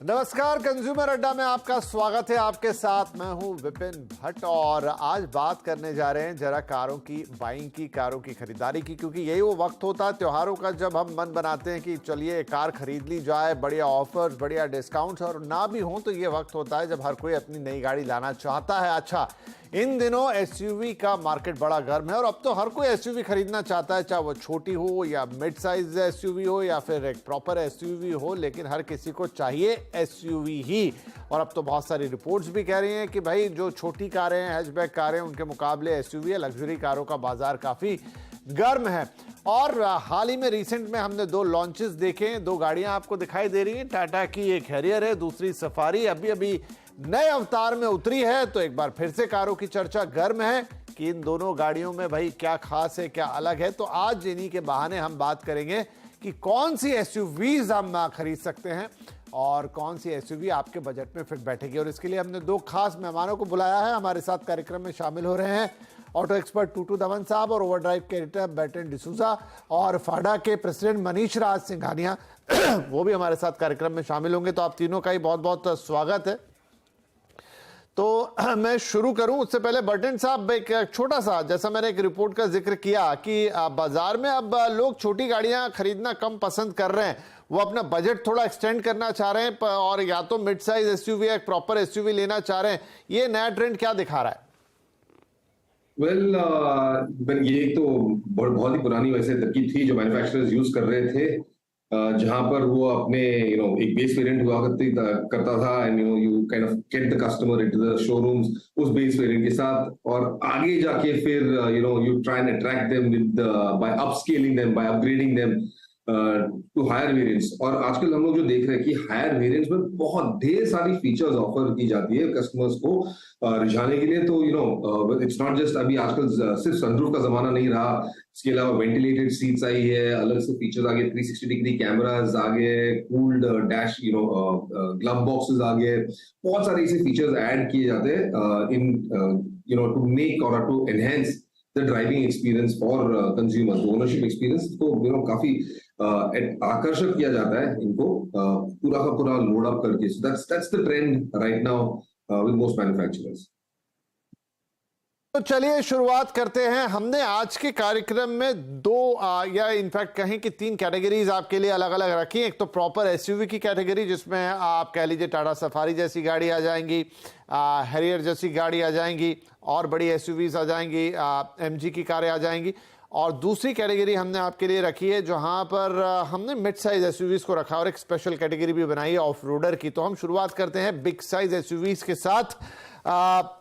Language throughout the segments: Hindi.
नमस्कार, कंज्यूमर अड्डा में आपका स्वागत है। आपके साथ मैं हूं विपिन भट्ट और आज बात करने जा रहे हैं जरा कारों की बाइंग की, कारों की खरीदारी की, क्योंकि यही वो वक्त होता है त्योहारों का जब हम मन बनाते हैं कि चलिए कार खरीद ली जाए, बढ़िया ऑफर्स, बढ़िया डिस्काउंट्स, और ना भी हो तो ये वक्त होता है जब हर कोई अपनी नई गाड़ी लाना चाहता है। अच्छा, इन दिनों एसयूवी का मार्केट बड़ा गर्म है और अब तो हर कोई एसयूवी खरीदना चाहता है, चाहे वो छोटी हो या मिड साइज एसयूवी हो या फिर एक प्रॉपर एसयूवी हो, लेकिन हर किसी को चाहिए एसयूवी ही। और अब तो बहुत सारी रिपोर्ट्स भी कह रही हैं कि भाई जो छोटी कारें हैं, हैचबैक कारें, उनके मुकाबले एसयूवी, लग्जरी कारों का बाजार काफी गर्म है। और हाल ही में रिसेंट में हमने दो लॉन्चेस देखे, दो गाड़ियां आपको दिखाई दे रही हैं। टाटा की एक हैरियर है, दूसरी सफारी अभी अभी नए अवतार में उतरी है। तो एक बार फिर से कारों की चर्चा गर्म है कि इन दोनों गाड़ियों में भाई क्या खास है, क्या अलग है। तो आज इन्हीं के बहाने हम बात करेंगे कि कौन सी एसयूवीज हम खरीद सकते हैं और कौन सी एसयूवी आपके बजट में फिट बैठेगी। और इसके लिए हमने दो खास मेहमानों को बुलाया है। हमारे साथ कार्यक्रम में शामिल हो रहे हैं ऑटो एक्सपर्ट टूटू दमन साहब और ओवरड्राइव के एडिटर बैटन डिसूजा और फाडा के प्रेसिडेंट मनीष राज सिंघानिया वो भी हमारे साथ कार्यक्रम में शामिल होंगे। तो आप तीनों का ही बहुत बहुत स्वागत है। तो मैं शुरू करूं उससे पहले बर्टन साहब, एक छोटा सा, जैसा मैंने एक रिपोर्ट का जिक्र किया कि बाजार में अब लोग छोटी गाड़ियां खरीदना कम पसंद कर रहे हैं, वो अपना बजट थोड़ा एक्सटेंड करना चाह रहे हैं और या तो मिड साइज एसयूवी या एक प्रॉपर एसयूवी लेना चाह रहे हैं। ये नया ट्रेंड क्या दिखा रहा है? ये तो बहुत ही पुरानी वैसे तरकीब थी जो मैन्युफैक्चरर्स यूज कर रहे थे, जहां पर वो अपने एक बेस वेरिएंट हुआ करता था and you kind of get the customer into the showrooms उस बेस वेरिएंट के साथ, और आगे जाके फिर you try and attract them with by upscaling them, by upgrading them to higher variants. और आजकल हम लोग जो देख रहे हैं कि हायर वेरिएंट्स में बहुत ढेर सारी फीचर्स ऑफर की जाती है कस्टमर्स को रिझाने के लिए। तो इट्स नॉट जस्ट, अभी आजकल सिर्फ सनरूफ का जमाना नहीं रहा, इसके अलावा वेंटिलेटेड सीट्स आई है, अलग से फीचर्स आ गए, 360 डिग्री कैमरास आ गए, कूल्ड डैश ग्लव बॉक्सेस आ गए, बहुत सारे ऐसे फीचर्स ऐड किए जाते हैं इन टू मेक और to enhance the driving experience for consumer, ownership experience को काफी आकर्षक किया जाता है इनको पूरा का पूरा लोड अप करके। So that's the trend right now with most manufacturers. तो चलिए शुरुआत करते हैं। हमने आज के कार्यक्रम में दो या इनफैक्ट कहें कि तीन कैटेगरीज आपके लिए अलग अलग रखी। एक तो प्रॉपर एसयूवी की कैटेगरी, जिसमें आप कह लीजिए टाटा सफारी जैसी गाड़ी आ जाएंगी, हैरियर जैसी गाड़ी आ जाएंगी, और बड़ी एसयूवीज आ जाएंगी, एमजी की कारें आ जाएंगी। और दूसरी कैटेगरी हमने आपके लिए रखी है जहां पर हमने मिड साइज एसयूवीज को रखा और एक स्पेशल कैटेगरी भी बनाई है ऑफ रोडर की। तो हम शुरुआत करते हैं बिग साइज एसयूवीज के साथ।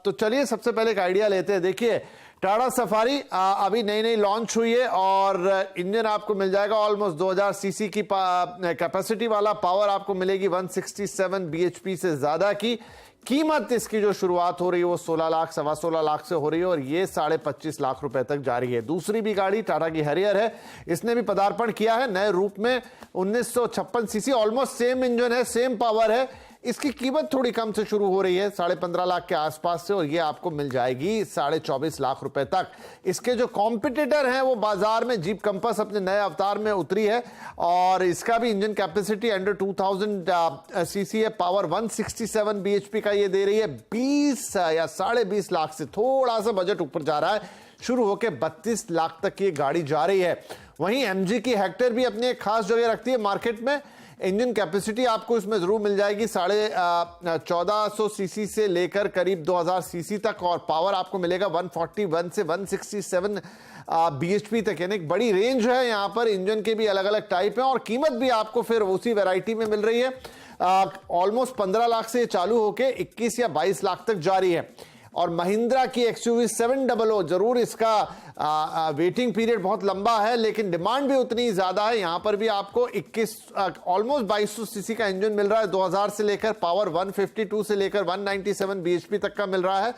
तो चलिए सबसे पहले एक आइडिया लेते हैं। देखिए, टाटा सफारी अभी नई नई लॉन्च हुई है और इंजन आपको मिल जाएगा ऑलमोस्ट 2000 सीसी की कैपेसिटी वाला। पावर आपको मिलेगी 167 बीएचपी से ज्यादा की। कीमत इसकी जो शुरुआत हो रही है वो 16 लाख, 16.25 लाख से हो रही है और ये 25.5 लाख रुपए तक जा रही है। दूसरी भी गाड़ी टाटा की हैरियर है, इसने भी पदार्पण किया है नए रूप में। 1956 सीसी, ऑलमोस्ट सेम इंजन है, सेम पावर है। इसकी कीमत थोड़ी कम से शुरू हो रही है, 15.5 लाख के आसपास से, और ये आपको मिल जाएगी 24.5 लाख रुपए तक। इसके जो कॉम्पिटिटर हैं वो बाजार में जीप कंपास अपने नए अवतार में उतरी है और इसका भी इंजन कैपेसिटी अंडर 2000 सीसी है। पावर 167 बीएचपी का ये दे रही है। 20 या 20.5 लाख से थोड़ा सा बजट ऊपर जा रहा है, शुरू होकर 32 लाख तक ये गाड़ी जा रही है। वहीं एमजी की हेक्टर भी अपनी एक खास जगह रखती है मार्केट में। इंजन कैपेसिटी आपको इसमें जरूर मिल जाएगी 1450 सीसी से लेकर करीब 2000 सीसी तक, और पावर आपको मिलेगा 141 से 167 बीएचपी तक, यानी एक बड़ी रेंज है यहाँ पर। इंजन के भी अलग अलग टाइप हैं और कीमत भी आपको फिर उसी वैरायटी में मिल रही है। ऑलमोस्ट 15 लाख से चालू होकर 21 या 22 लाख तक जारी है। और महिंद्रा की एक्सयूवी 700, जरूर इसका वेटिंग पीरियड बहुत लंबा है लेकिन डिमांड भी उतनी ज्यादा है। यहां पर भी आपको 21 ऑलमोस्ट 2200 सीसी का इंजन मिल रहा है 2000 से लेकर, पावर 152 से लेकर 197 बीएचपी तक का मिल रहा है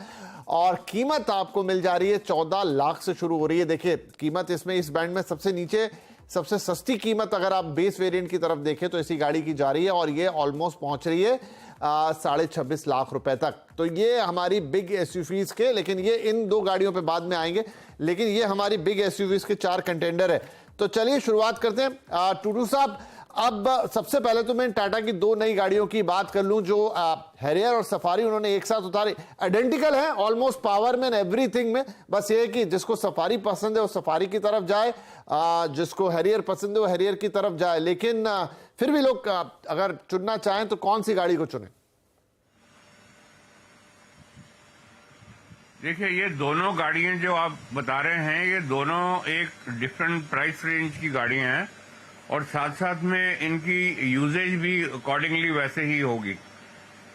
और कीमत आपको मिल जा रही है 14 लाख से शुरू हो रही है। देखिए कीमत इसमें इस बैंड में सबसे नीचे, सबसे सस्ती कीमत अगर आप बेस वेरिएंट की तरफ देखें तो इसी गाड़ी की जा रही है और ये ऑलमोस्ट पहुंच रही है 26.5 लाख रुपए तक। तो ये हमारी बिग एसयूवीज के, लेकिन ये इन दो गाड़ियों पे बाद में आएंगे, लेकिन ये हमारी बिग एसयूवीज के 4 कंटेंडर है। तो चलिए शुरुआत करते हैं। टूटू साहब, अब सबसे पहले तो मैं टाटा की दो नई गाड़ियों की बात कर लूं जो हैरियर और सफारी उन्होंने एक साथ उतारी। आइडेंटिकल है ऑलमोस्ट पावर में, एवरीथिंग में। बस ये है कि जिसको सफारी पसंद है वो सफारी की तरफ जाए, जिसको हैरियर पसंद है वो हैरियर की तरफ जाए। लेकिन फिर भी लोग अगर चुनना चाहें तो कौन सी गाड़ी को चुने? देखिए, ये दोनों गाड़ियां जो आप बता रहे हैं ये दोनों एक डिफरेंट प्राइस रेंज की गाड़ियां हैं और साथ साथ में इनकी यूजेज भी अकॉर्डिंगली वैसे ही होगी।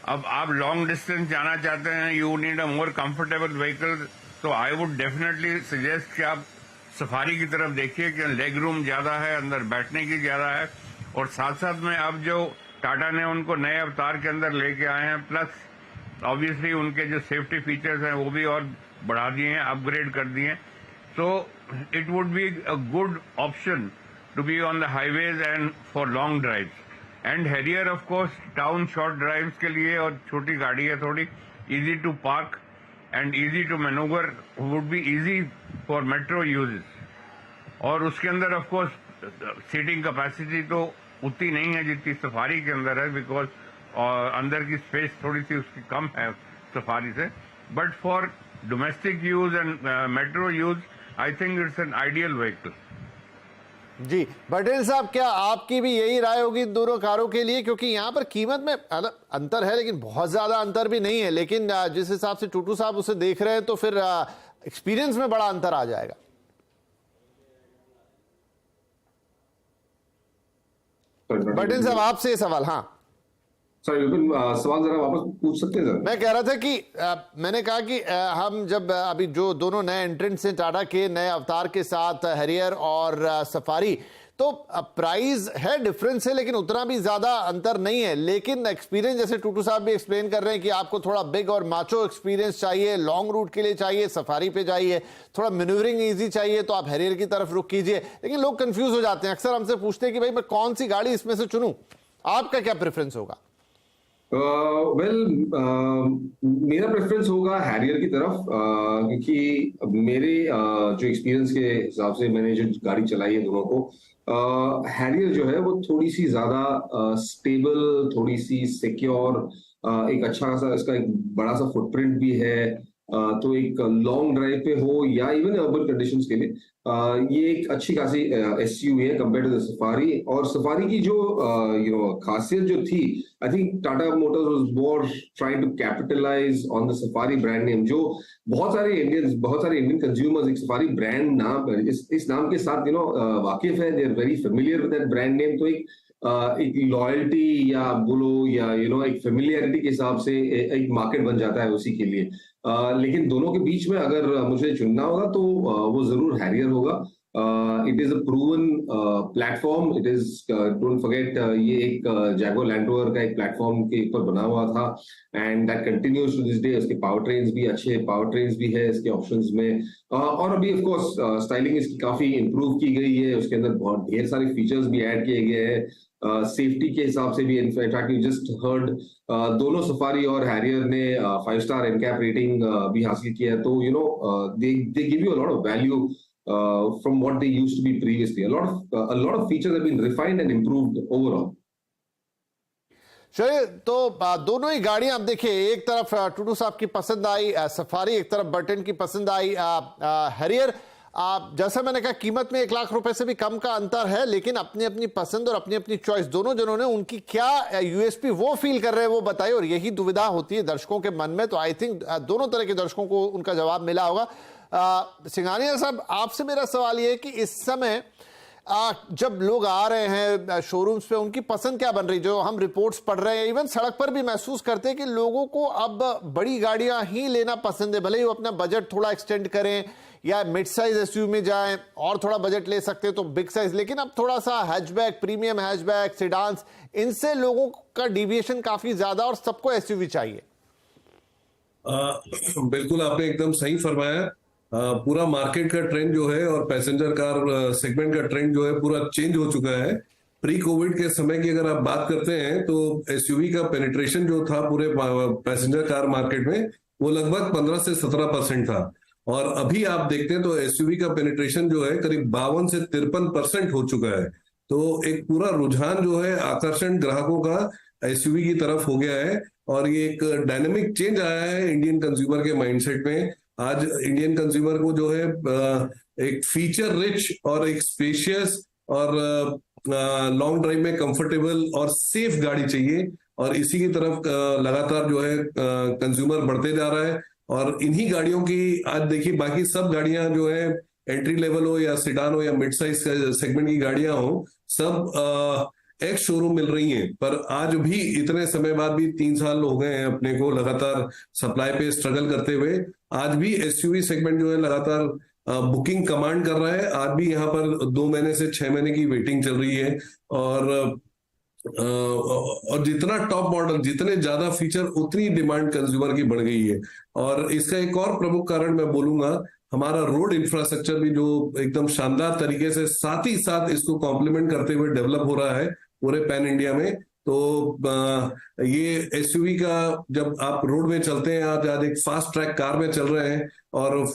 अब आप लॉन्ग डिस्टेंस जाना चाहते हैं, you need a more comfortable vehicle, तो आई वुड डेफिनेटली सजेस्ट कि आप सफारी की तरफ देखिए कि लेग रूम ज्यादा है, अंदर बैठने की ज्यादा है। और साथ साथ में अब जो टाटा ने उनको नए अवतार के अंदर लेके आए हैं, प्लस ऑब्वियसली उनके जो सेफ्टी फीचर्स हैं वो भी और बढ़ा दिए हैं, अपग्रेड कर दिए हैं। So it would be a good option to be on the highways and for long drives. And Harrier of course town short drives के लिए, और छोटी गाड़ी है थोड़ी, easy to park and easy to maneuver, would be easy for metro uses. और उसके अंदर of course सीटिंग कैपेसिटी तो उतनी नहीं है जितनी सफारी के अंदर है, बिकॉज अंदर की स्पेस थोड़ी सी उसकी कम है सफारी से। But for domestic use and metro use I think it's an ideal vehicle. जी पटेल साहब, क्या आपकी भी यही राय होगी दोनों कारों के लिए? क्योंकि यहां पर कीमत में अंतर है लेकिन बहुत ज्यादा अंतर भी नहीं है, लेकिन जिस हिसाब से टूटू साहब उसे देख रहे हैं तो फिर एक्सपीरियंस में बड़ा अंतर आ जाएगा। पटेल साहब आपसे ये सवाल। हाँ सवाल जरा वापस पूछ सकते हैं सर? मैं कह रहा था कि मैंने कहा कि हम जब अभी जो दोनों नए एंट्रेंट्स हैं टाटा के नए अवतार के साथ, हैरियर और सफारी, तो प्राइस है, डिफरेंस है, लेकिन उतना भी ज्यादा अंतर नहीं है। लेकिन एक्सपीरियंस, जैसे टूटू साहब भी एक्सप्लेन कर रहे हैं कि आपको थोड़ा बिग और माचो एक्सपीरियंस चाहिए, लॉन्ग रूट के लिए चाहिए, सफारी पे जाइए, थोड़ा मैन्यूवरिंग इजी चाहिए तो आप हैरियर की तरफ रुख कीजिए। लेकिन लोग कंफ्यूज हो जाते हैं, अक्सर हमसे पूछते हैं कि भाई मैं कौन सी गाड़ी इसमें से चुनूं, आपका क्या प्रेफरेंस होगा? मेरा प्रेफरेंस होगा हैरियर की तरफ, क्योंकि मेरे जो एक्सपीरियंस के हिसाब से मैंने जो गाड़ी चलाई है दोनों को, हैरियर जो है वो थोड़ी सी ज्यादा स्टेबल, थोड़ी सी सिक्योर, एक अच्छा खासा इसका एक बड़ा सा फुटप्रिंट भी है। तो एक लॉन्ग ड्राइव पे हो या इवन अर्बन कंडीशंस के लिए ये एक अच्छी खासी एसयूवी है कंपेयर टू द सफारी। और सफारी की जो खासियत जो थी, I think Tata Motors was more trying to capitalize on the Safari brand name, जो बहुत सारे इंडियन कंज्यूमर्स एक सफारी ब्रांड नाम, इस नाम के साथ वाकिफ है, they are very familiar with that brand name. तो एक लॉयल्टी या बोलो या एक फेमिलियरिटी के हिसाब से एक मार्केट बन जाता है उसी के लिए। लेकिन दोनों के बीच में अगर मुझे चुनना होगा तो वो जरूर हैरियर होगा। It is a proven platform, it is, don't forget, ये एक जैगुआर लैंड रोवर का एक प्लेटफॉर्म के ऊपर बना हुआ था and that continues to this day. उसके पावर ट्रेन्स भी अच्छे पावर ट्रेन्स भी है इसके ऑप्शंस में, और अभी ऑफ कोर्स स्टाइलिंग इसकी काफी इंप्रूव की गई है, उसके अंदर बहुत ढेर सारे फीचर्स भी ऐड किए गए हैं। सेफ्टी के हिसाब से भी, इनफैक्ट यू जस्ट हर्ड, दोनों सफारी और हैरियर ने 5 स्टार एनकैप रेटिंग भी हासिल किया है। तो they give you a lot of value from what they used to be previously. A lot of features have been refined and improved overall. चलिए, तो दोनों ही गाड़ियां आप देखिए, एक तरफ टूटू साहब की पसंद आई सफारी, एक तरफ बर्टन की पसंद आई हैरियर। जैसा मैंने कहा कीमत में 1 लाख रुपए से भी कम का अंतर है, लेकिन अपनी अपनी पसंद और अपनी अपनी चॉइस, दोनों जनों ने उनकी क्या यूएसपी वो फील कर रहे हैं वो बताइए, और यही दुविधा होती है दर्शकों के मन में। तो आई थिंक दोनों तरह के दर्शकों को उनका जवाब मिला होगा। सिंघानिया साहब, आपसे मेरा सवाल ये है कि इस समय जब लोग आ रहे हैं शोरूम्स पे, उनकी पसंद क्या बन रही? जो हम रिपोर्ट्स पढ़ रहे हैं, इवन सड़क पर भी महसूस करते हैं कि लोगों को अब बड़ी गाड़ियां ही लेना पसंद है, भले ही वो अपना बजट थोड़ा एक्सटेंड करें या मिड साइज एसयूवी में जाएं, और थोड़ा बजट ले सकते तो बिग साइज, लेकिन अब थोड़ा सा हैचबैक, प्रीमियम हैचबैक, सेडान्स, इनसे लोगों का डिविएशन काफी ज्यादा और सबको एसयूवी चाहिए। बिल्कुल, आपने एकदम सही फरमाया। पूरा मार्केट का ट्रेंड जो है और पैसेंजर कार सेगमेंट का ट्रेंड जो है पूरा चेंज हो चुका है। प्री कोविड के समय की अगर आप बात करते हैं तो एसयूवी का पेनिट्रेशन जो था पूरे पैसेंजर कार मार्केट में वो लगभग 15 से 17% था, और अभी आप देखते हैं तो एसयूवी का पेनिट्रेशन जो है करीब 52 से 53% हो चुका है। तो एक पूरा रुझान जो है आकर्षण ग्राहकों का एसयूवी की तरफ हो गया है, और ये एक डायनेमिक चेंज आया है इंडियन कंज्यूमर के माइंडसेट में। आज इंडियन कंज्यूमर को जो है एक फीचर रिच और एक स्पेशियस और लॉन्ग ड्राइव में कंफर्टेबल और सेफ गाड़ी चाहिए, और इसी की तरफ लगातार जो है कंज्यूमर बढ़ते जा रहा है। और इन्हीं गाड़ियों की आज देखिए, बाकी सब गाड़ियां जो है एंट्री लेवल हो या सिडान हो या मिड साइज सेगमेंट की गाड़ियां हो, सब एक्स शोरूम मिल रही हैं। पर आज भी इतने समय बाद भी 3 साल हो गए हैं अपने को लगातार सप्लाई पे स्ट्रगल करते हुए, आज भी एसयूवी सेगमेंट जो है लगातार बुकिंग कमांड कर रहा है। आज भी यहाँ पर 2 महीने से 6 महीने की वेटिंग चल रही है, और जितना टॉप मॉडल, जितने ज्यादा फीचर, उतनी डिमांड कंज्यूमर की बढ़ गई है। और इसका एक और प्रमुख कारण मैं बोलूंगा, हमारा रोड इंफ्रास्ट्रक्चर भी जो एकदम शानदार तरीके से साथ ही साथ इसको कॉम्प्लीमेंट करते हुए डेवलप हो रहा है पूरे पैन इंडिया में। तो ये एसयूवी का, जब आप रोड में चलते हैं, आज एक फास्ट ट्रैक कार में चल रहे हैं और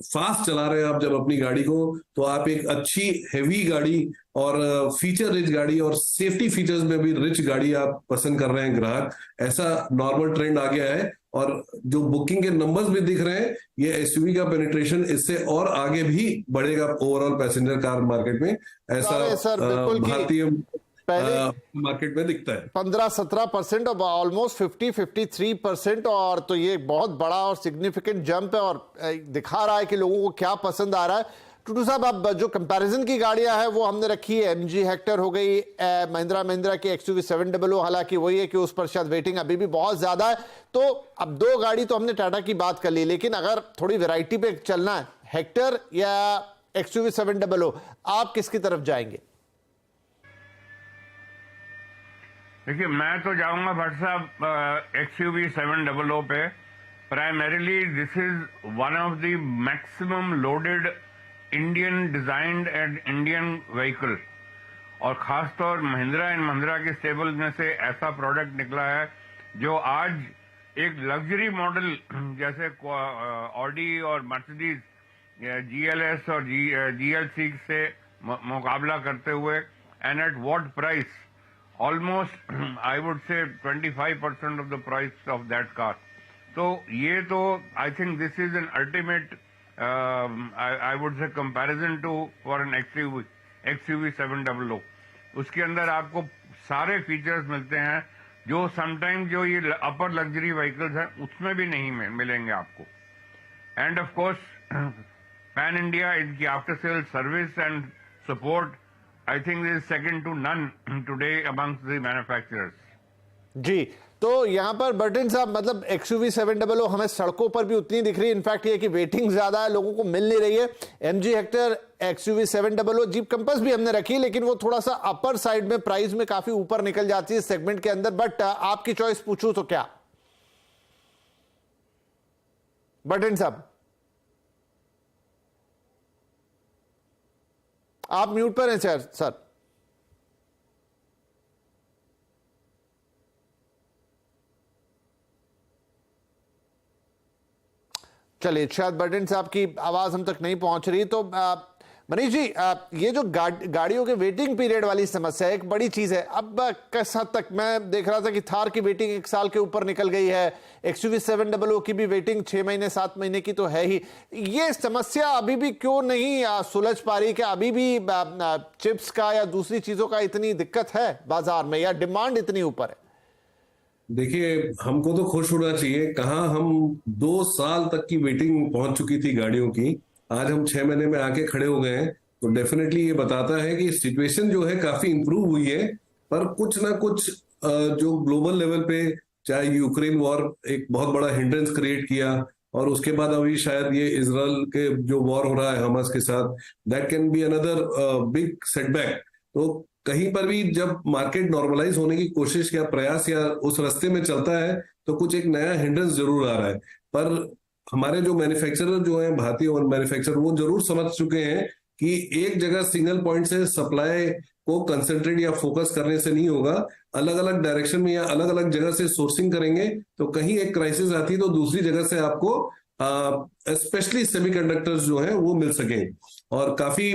फास्ट चला रहे हैं आप जब अपनी गाड़ी को, तो आप एक अच्छी हेवी गाड़ी और फीचर रिच गाड़ी और सेफ्टी फीचर्स में भी रिच गाड़ी आप पसंद कर रहे हैं ग्राहक, ऐसा नॉर्मल ट्रेंड आ गया है। और जो बुकिंग के नंबर्स भी दिख रहे हैं, ये एसयूवी का पेनिट्रेशन इससे और आगे भी बढ़ेगा ओवरऑल पैसेंजर कार मार्केट में, ऐसा भारतीय मार्केट में दिखता है। 15-17% और ऑलमोस्ट 50-53%, और तो ये बहुत बड़ा और सिग्निफिकेंट जंप है और दिखा रहा है कि लोगों को क्या पसंद आ रहा है। टूटू साहब, अब जो कंपैरिजन की गाड़ियां हैं वो हमने रखी है, एमजी हेक्टर हो गई, महिंद्रा की एक्सयूवी 700, हालांकि वही है कि उस पर शायद वेटिंग अभी भी बहुत ज्यादा है। तो अब 2 गाड़ी तो हमने टाटा की बात कर ली, लेकिन अगर थोड़ी वैरायटी पे चलना है, हेक्टर या एक्सयूवी 700, आप किसकी तरफ जाएंगे? देखिए, मैं तो जाऊंगा भट्ट साहब एक्सयूवी 700 पे। Primarily this is one of the maximum loaded Indian designed and Indian vehicle, और खासतौर महिंद्रा एंड महिंद्रा के स्टेबल में से ऐसा प्रोडक्ट निकला है जो आज एक लग्जरी मॉडल जैसे ऑडी और मर्सिडीज जीएलएस और जीएल6 से मुकाबला करते हुए, and at what price, almost I would say 25% of the price of that car. तो ये तो I think this is an ultimate I would say comparison to for an XUV 700। उसके अंदर आपको सारे फीचर्स मिलते हैं जो समटाइम जो ये अपर लग्जरी व्हीकल्स हैं उसमें भी नहीं मिलेंगे आपको। And of course pan India, इनकी after sale service and support I think this is second to none today amongst the manufacturers. जी, तो यहां पर बर्टिन साहब, मतलब एक्सयूवी 700 हमें सड़कों पर भी उतनी दिख रही है, इनफैक्ट ये कि वेटिंग ज्यादा है, लोगों को मिल नहीं रही है। MG Hector, XUV 700, jeep compass भी हमने रखी, लेकिन वो थोड़ा सा अपर साइड में प्राइस में काफी ऊपर निकल जाती है सेगमेंट के अंदर। बट आपकी चॉइस पूछूं तो क्या, बर्टिन साहब? आप म्यूट पर हैं सर। चलिए, शायद बर्टिन साहब की आवाज हम तक नहीं पहुंच रही। तो मनीष जी, ये जो गाड़ियों के वेटिंग पीरियड वाली समस्या है, एक बड़ी चीज है। अब किस हद तक मैं देख रहा था कि थार की वेटिंग 1 साल के ऊपर निकल गई है, एक्सयूवी 700 की भी वेटिंग 6 महीने 7 महीने की तो है ही। ये समस्या अभी भी क्यों नहीं सुलझ पा रही? क्या अभी भी चिप्स का या दूसरी चीजों का इतनी दिक्कत है बाजार में, या डिमांड इतनी ऊपर है? देखिए, हमको तो खुश होना चाहिए। कहाँ हम 2 साल तक की वेटिंग पहुंच चुकी थी गाड़ियों की, आज हम 6 महीने में आके खड़े हो गए हैं। तो डेफिनेटली ये बताता है कि सिचुएशन जो है काफी इंप्रूव हुई है। पर कुछ ना कुछ जो ग्लोबल लेवल पे, चाहे यूक्रेन वॉर एक बहुत बड़ा हिंड्रेंस क्रिएट किया, और उसके बाद अभी शायद ये इजराइल के जो वॉर हो रहा है हमास के साथ, that can be another big setback. तो कहीं पर भी जब मार्केट नॉर्मलाइज होने की कोशिश या प्रयास या उस रास्ते में चलता है, तो कुछ एक नया हिंड्रेंस जरूर आ रहा है। पर हमारे जो मैन्युफैक्चरर जो हैं, भारतीय मैन्युफैक्चरर, वो जरूर समझ चुके हैं कि एक जगह सिंगल पॉइंट से सप्लाई को कंसंट्रेट या फोकस करने से नहीं होगा। अलग अलग डायरेक्शन में या अलग अलग जगह से सोर्सिंग करेंगे तो कहीं एक क्राइसिस आती है तो दूसरी जगह से आपको स्पेशली सेमीकंडक्टर्स जो हैं वो मिल सके। और काफी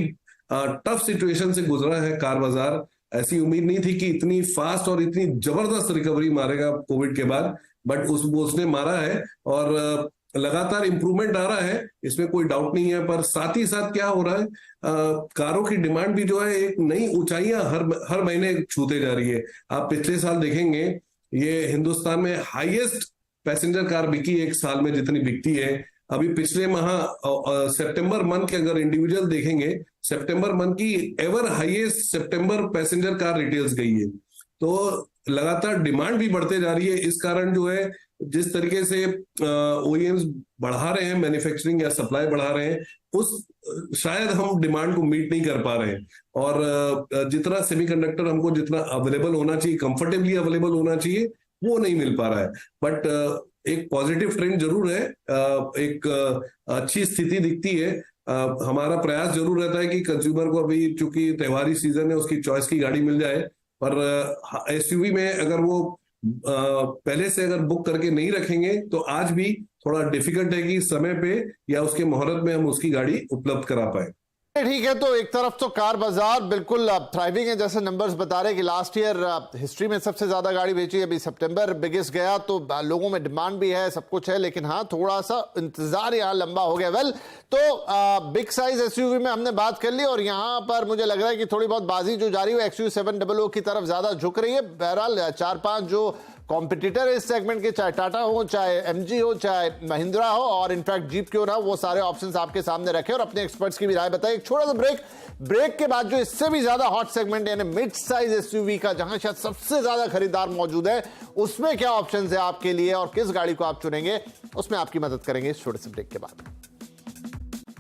टफ सिचुएशन से गुजरा है कार बाजार। ऐसी उम्मीद नहीं थी कि इतनी फास्ट और इतनी जबरदस्त रिकवरी मारेगा कोविड के बाद, बट उसने मारा है और लगातार इंप्रूवमेंट आ रहा है, इसमें कोई डाउट नहीं है। पर साथ ही साथ क्या हो रहा है, कारों की डिमांड भी जो है एक नई ऊंचाइयां हर महीने छूते जा रही है। आप पिछले साल देखेंगे, ये हिंदुस्तान में हाईएस्ट पैसेंजर कार बिकी एक साल में जितनी बिकती है। अभी पिछले माह सितंबर मंथ के अगर इंडिविजुअल देखेंगे, सितंबर मंथ की एवर हाईएस्ट सितंबर पैसेंजर कार रिटेल्स गई है। तो लगातार डिमांड भी बढ़ते जा रही है। इस कारण जो है, जिस तरीके से ओईएम्स बढ़ा रहे हैं मैन्युफैक्चरिंग या सप्लाई बढ़ा रहे हैं, उस शायद हम डिमांड को मीट नहीं कर पा रहे हैं। और जितना सेमीकंडक्टर हमको जितना अवेलेबल होना चाहिए, कंफर्टेबली अवेलेबल होना चाहिए, वो नहीं मिल पा रहा है। बट एक पॉजिटिव ट्रेंड जरूर है, एक अच्छी स्थिति दिखती है। हमारा प्रयास जरूर रहता है कि कंज्यूमर को अभी चूंकि त्योहारी सीजन है, उसकी चॉइस की गाड़ी मिल जाए। पर एसयूवी में अगर वो पहले से अगर बुक करके नहीं रखेंगे तो आज भी थोड़ा डिफिकल्ट है कि समय पे या उसके मुहूर्त में हम उसकी गाड़ी उपलब्ध करा पाए। ठीक है, तो एक तरफ तो कार बाजार बिल्कुल थ्राइविंग है, जैसे नंबर्स बता रहे हैं कि लास्ट ईयर हिस्ट्री में सबसे ज्यादा गाड़ी बेची। अभी सितंबर बिगेस्ट गया, तो लोगों में डिमांड भी है, सब कुछ है, लेकिन हाँ थोड़ा सा इंतजार यहाँ लंबा हो गया। वेल, तो बिग साइज एसयूवी में हमने बात कर ली और यहाँ पर मुझे लग रहा है कि थोड़ी बहुत बाजी जो जारी है XUV700 की तरफ ज्यादा झुक रही है। बहरहाल 4-5 जो कॉम्पिटिटर इस सेगमेंट के, चाहे टाटा हो, चाहे एमजी हो, चाहे महिंद्रा हो, और इनफैक्ट जीप क्यों ना, वो सारे ऑप्शंस आपके सामने रखे और अपने एक्सपर्ट्स की भी राय बताए। एक छोटा सा ब्रेक के बाद जो इससे भी ज्यादा हॉट सेगमेंट यानी मिड साइज एसयूवी का, जहां शायद सबसे ज्यादा खरीदार मौजूद है, उसमें क्या ऑप्शंस है आपके लिए और किस गाड़ी को आप चुनेंगे, उसमें आपकी मदद करेंगे इस छोटे से ब्रेक के बाद।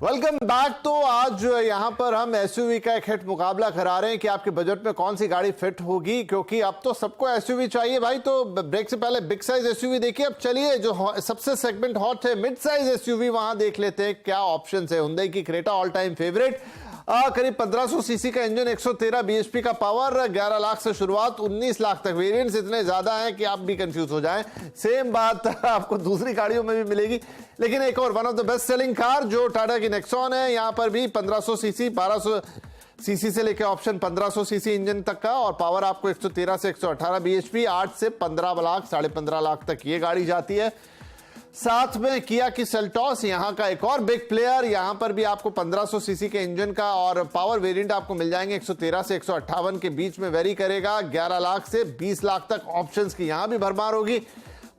Welcome back. तो आज यहां पर हम एसयूवी का एक हिट मुकाबला करा रहे हैं कि आपके बजट में कौन सी गाड़ी फिट होगी, क्योंकि अब तो सबको एसयूवी चाहिए भाई। तो ब्रेक से पहले बिग साइज एसयूवी देखिए। अब चलिए जो सबसे सेगमेंट हॉट है मिड साइज एसयूवी, वहां देख लेते हैं क्या ऑप्शन है। हुंडई की क्रेटा ऑल टाइम फेवरेट, करीब 1500 सीसी का इंजन, 113 बीएचपी का पावर, 11 लाख से शुरुआत, 19 लाख तक। वेरिएंट्स इतने ज्यादा हैं कि आप भी कंफ्यूज हो जाएं। सेम बात आपको दूसरी गाड़ियों में भी मिलेगी। लेकिन एक और one of the best selling car जो टाटा की नेक्सॉन है, यहां पर भी 1500 सीसी, 1200 सीसी से लेकर ऑप्शन 1500 सीसी इंजन तक का, और पावर आपको 113 से 118 बीएचपी, 8 से 15 लाख, 15.5 लाख तक ये गाड़ी जाती है। साथ में किया की सेल्टॉस, यहां का एक और बिग प्लेयर, यहां पर भी आपको 1500 सीसी के इंजन का और पावर वेरिएंट आपको मिल जाएंगे। 113 से 158 के बीच में वेरी करेगा। 11 लाख से 20 लाख तक ऑप्शंस की यहां भी भरमार होगी।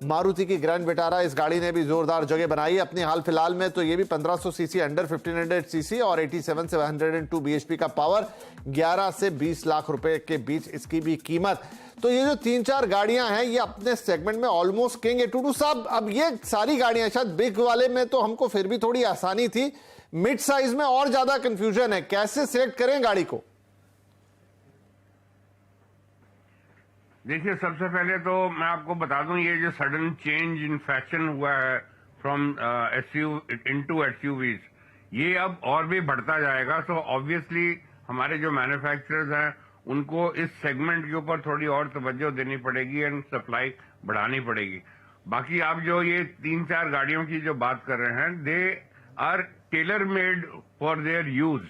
मारुति की ग्रैंड विटारा, इस गाड़ी ने भी जोरदार जगह बनाई है अपनी हाल फिलहाल में। तो ये भी 1500 सीसी, अंडर 1500 सीसी और 87 से 102 बीएचपी का पावर, 11 से 20 लाख रुपए के बीच इसकी भी कीमत। तो ये जो 3-4 गाड़ियां हैं, ये अपने सेगमेंट में ऑलमोस्ट किंग है। टूडू साहब, अब ये सारी गाड़ियां, शायद बिग वाले में तो हमको फिर भी थोड़ी आसानी थी, मिड साइज में और ज्यादा कंफ्यूजन है, कैसे सिलेक्ट करें गाड़ी को? देखिए, सबसे पहले तो मैं आपको बता दूं, ये जो सडन चेंज इन फैशन हुआ है फ्रॉम इनटू एसयूवीज, ये अब और भी बढ़ता जाएगा। तो ऑब्वियसली हमारे जो मैन्युफैक्चरर्स हैं उनको इस सेगमेंट के ऊपर थोड़ी और तवज्जो देनी पड़ेगी एंड सप्लाई बढ़ानी पड़ेगी। बाकी आप जो ये 3-4 गाड़ियों की जो बात कर रहे हैं, they are tailor made for their use.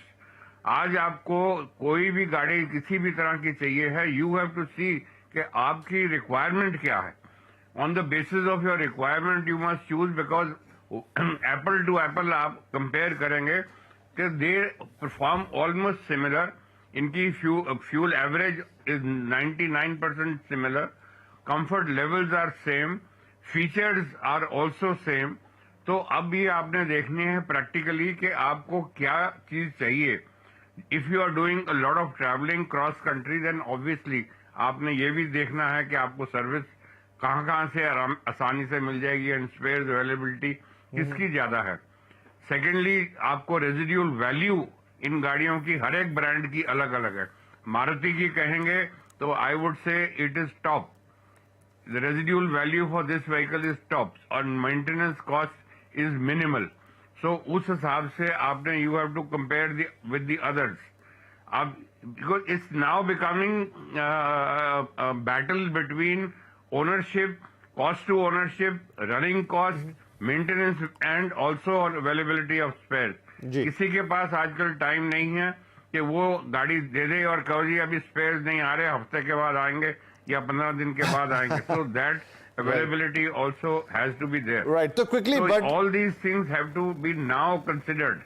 आज आपको कोई भी गाड़ी किसी भी तरह की चाहिए है, यू हैव टू सी कि आपकी रिक्वायरमेंट क्या है। On the basis of your requirement you must choose, because apple to apple आप कंपेयर करेंगे कि दे परफॉर्म ऑलमोस्ट सिमिलर। इनकी fuel average is 99% similar, comfort levels are same, features are also same. तो अब ये आपने देखनी है प्रैक्टिकली कि आपको क्या चीज चाहिए। If you are doing a lot of travelling cross country, then obviously आपने ये भी देखना है कि आपको सर्विस कहाँ से आसानी से मिल जाएगी एंड स्पेयर अवेलेबिलिटी किसकी ज्यादा है। सेकेंडली, आपको रेजिड्यूल वैल्यू इन गाड़ियों की हर एक ब्रांड की अलग अलग है। मारुति की कहेंगे तो I would say it is top, the residual value for this vehicle is top और maintenance cost is minimal. So उस हिसाब से आपने you have to compare with the others. अब because it's now becoming a battle between ownership, cost to ownership, running cost, maintenance and also availability of spares. किसी के पास आजकल टाइम नहीं है कि वो गाड़ी दे दे और कहो जी अभी स्पेयर नहीं आ रहे, हफ्ते के बाद आएंगे या 15 दिन के बाद आएंगे. So that availability also has to be there. Right. तो quickly, So but all these things have to be now considered.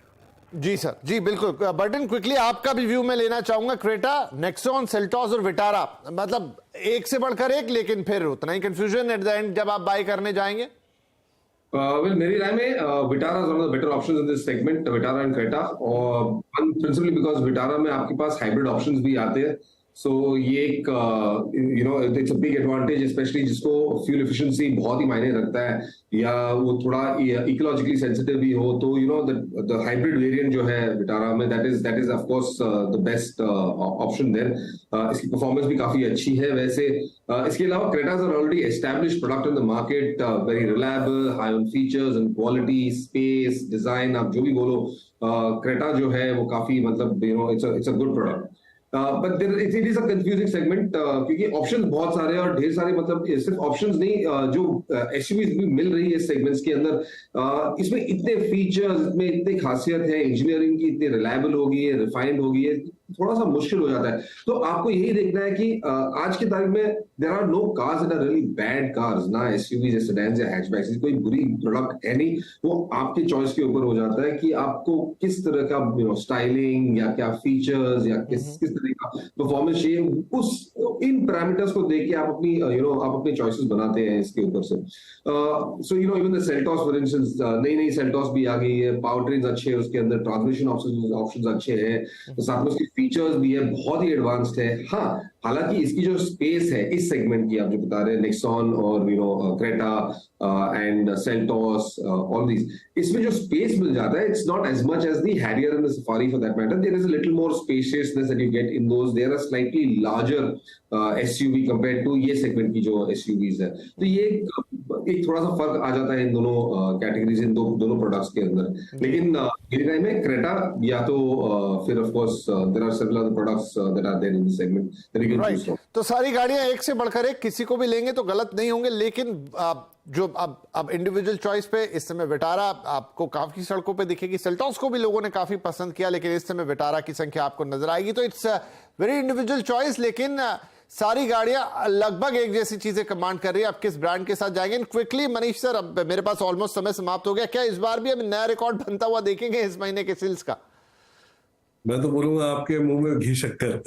जी सर, जी बिल्कुल. बटन क्विकली आपका भी व्यू में लेना चाहूंगा. क्रेटा, नेक्सॉन, सेल्टॉस और विटारा, मतलब एक से बढ़कर एक, लेकिन फिर उतना ही कंफ्यूजन एट द एंड जब आप बाय करने जाएंगे. Well, मेरी राय में Vitara is one of the better options in this segment, Vitara and Creta, और प्रिंसिपली बिकॉज विटारा में आपके पास हाइब्रिड ऑप्शंस भी आते हैं. सो ये एक it's a big advantage, specially जिसको फ्यूल एफिशिएंसी बहुत ही मायने रखता है या वो थोड़ा इकोलॉजिकली सेंसिटिव भी हो, तो द हाइब्रिड वेरिएंट जो है विटारा में, that is of course the best option there. इसकी परफॉर्मेंस भी काफी अच्छी है. वैसे इसके अलावा Cretas are already established product in the market, very reliable, high on features and quality, space, design, आप जो भी बोलो, क्रेटा जो है वो काफी, मतलब it's a good product. But it is a confusing segment, क्योंकि ऑप्शंस बहुत सारे हैं और ढेर सारे, मतलब सिर्फ ऑप्शंस नहीं, जो एसयूवीज भी मिल रही है सेगमेंट्स के अंदर, इसमें इतने फीचर्स, इसमें इतनी खासियत है, इंजीनियरिंग की इतनी रिलायबल होगी है, रिफाइंड होगी है, थोड़ा सा मुश्किल हो जाता है. तो आपको यही देखना है कि आज की तारीख में there are no cars that are really bad cars, ना एसयूवीज, सेडान्स या हैचबैक्स, कोई बुरी प्रोडक्ट है नहीं. वो आपके चॉइस के ऊपर हो जाता है कि आपको किस तरह का स्टाइलिंग या क्या फीचर्स या किस तरह का परफॉर्मेंस चाहिए. इन पैरामीटर्स को देख के आप अपनी चॉइसेस बनाते हैं इसके ऊपर से. So even the Seltos for instance, नई सेल्टॉस भी आ गई है, पावर ट्रेन्स अच्छे हैं उसके अंदर, ट्रांसमिशन ऑप्शंस अच्छे हैं, साथ में उसकी फीचर्स भी है, बहुत ही एडवांस्ड है. हाँ, हालांकि इसकी जो स्पेस है इस सेगमेंट की, आप जो बता रहे हैं नेक्सॉन और Creta and Seltos, all these, इसमें जो स्पेस मिल जाता है, it's not as much as the Harrier and the Safari for that matter. There is a little more spaciousness that you get in those. There are slightly larger SUV compared to ये सेगमेंट की जो एसयूवीज है. तो ये एक थोड़ा सा फर्क आ जाता है इन दोनों कैटेगरीज, इन दोनों प्रोडक्ट्स के अंदर. लेकिन मेरी राय में क्रेटा या तो फिर of course there are several other products that are there in the segment that you can choose from. तो सारी गाड़ियां एक से बढ़कर एक, किसी को भी लेंगे तो गलत नहीं होंगे. लेकिन जो अब इंडिविजुअल चॉइस पे इस समय विटारा आपको काफी सड़कों पे दिखेगी. सेल्टॉस को भी लोगों ने काफी पसंद किया, लेकिन इस समय विटारा की संख्या आपको नजर आएगी. तो इट्स वेरी इंडिविजुअल चॉइस, लेकिन सारी गाड़ियां लगभग एक जैसी चीजें कमांड कर रही है. आप किस ब्रांड के साथ जाएंगे? क्विकली मनीष सर, अब मेरे पास ऑलमोस्ट समय समाप्त हो गया. क्या इस बार भी हम नया रिकॉर्ड बनता हुआ देखेंगे इस महीने के सेल्स का? मैं तो बोलूंगा आपके मुंह में घी शक्कर.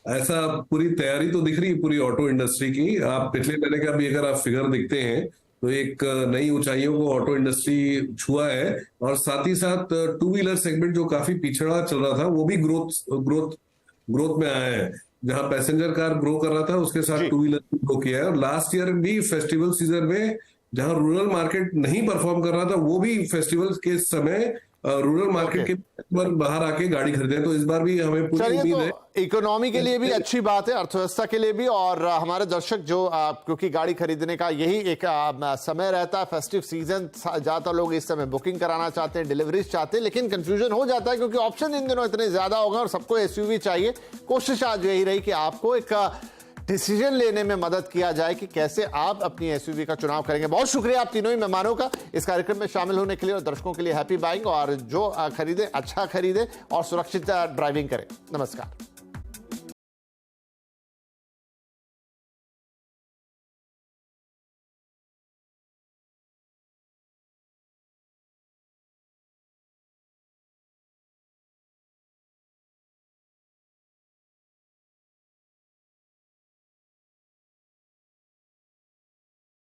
ऐसा पूरी तैयारी तो दिख रही है पूरी ऑटो इंडस्ट्री की. आप पिछले महीने का भी अगर आप फिगर देखते हैं तो एक नई ऊंचाइयों को ऑटो इंडस्ट्री छुआ है, और साथ ही साथ टू व्हीलर सेगमेंट जो काफी पिछड़ा चल रहा था वो भी ग्रोथ में आया है. जहां पैसेंजर कार ग्रो कर रहा था उसके साथ टू व्हीलर ग्रो किया है. और लास्ट ईयर भी फेस्टिवल सीजन में जहां रूरल मार्केट नहीं परफॉर्म कर रहा था, वो भी फेस्टिवल के समय रूरल मार्केट के बाहर आके गाड़ी खरीदे. तो इस बार भी हमें पूरी उम्मीद है. इकोनॉमी के लिए भी अच्छी बात है, अर्थव्यवस्था के लिए भी, और हमारे दर्शक जो क्योंकि गाड़ी खरीदने का यही एक समय रहता है, फेस्टिव सीजन, ज्यादा लोग इस समय बुकिंग कराना चाहते हैं, डिलीवरीज चाहते हैं, लेकिन कंफ्यूजन हो जाता है क्योंकि ऑप्शन इन दिनों इतने ज्यादा हो गए और सबको एसयूवी चाहिए. कोशिश आज यही रही कि आपको एक डिसीजन लेने में मदद किया जाए कि कैसे आप अपनी एसयूवी का चुनाव करेंगे. बहुत शुक्रिया आप तीनों ही मेहमानों का इस कार्यक्रम में शामिल होने के लिए, और दर्शकों के लिए हैप्पी बाइंग, और जो खरीदे अच्छा खरीदे और सुरक्षित ड्राइविंग करें. नमस्कार.